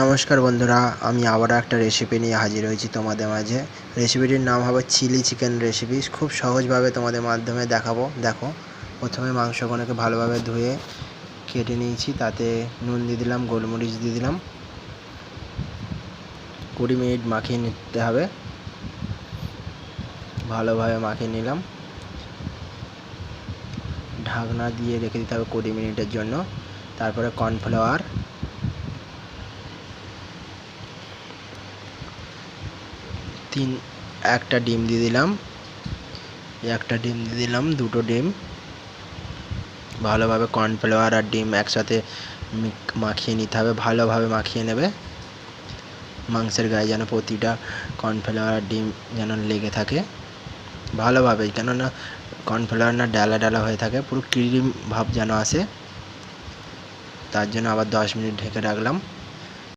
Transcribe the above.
নমস্কার বন্ধুরা, আমি আবারও একটা রেসিপি নিয়ে হাজির হয়েছি তোমাদের মাঝে। রেসিপিটির নাম হবে চিলি চিকেন রেসিপি। খুব সহজভাবে তোমাদের মাধ্যমে দেখাবো। দেখো, প্রথমে মাংসগুলোকে ভালোভাবে ধুয়ে কেটে নিয়েছি। তাতে নুন দিয়ে দিলাম, গোলমরিচ দিয়ে দিলাম। 20 মিনিট মাখিয়ে নিতে হবে। ভালোভাবে মাখিয়ে নিলাম। ঢাকনা দিয়ে রেখে দিতে হবে 20 মিনিটের জন্য। তারপরে কর্নফ্লাওয়ার, একটা ডিম দিয়ে দিলাম। দুটো ডিম। ভালোভাবে কর্নফ্লাওয়ার আর ডিম একসাথে মাখিয়ে নিতে হবে। ভালোভাবে মাখিয়ে নেবে। মাংসের গায়ে যেন প্রতিটা কর্নফ্লাওয়ার আর ডিম যেন লেগে থাকে ভালোভাবে, কেননা কর্নফ্লাওয়ার না ডালা ডালা হয়ে থাকে, পুরো ক্রিম ভাব যেন আসে। তার জন্য আবার 10 মিনিট ঢেকে রাখলাম।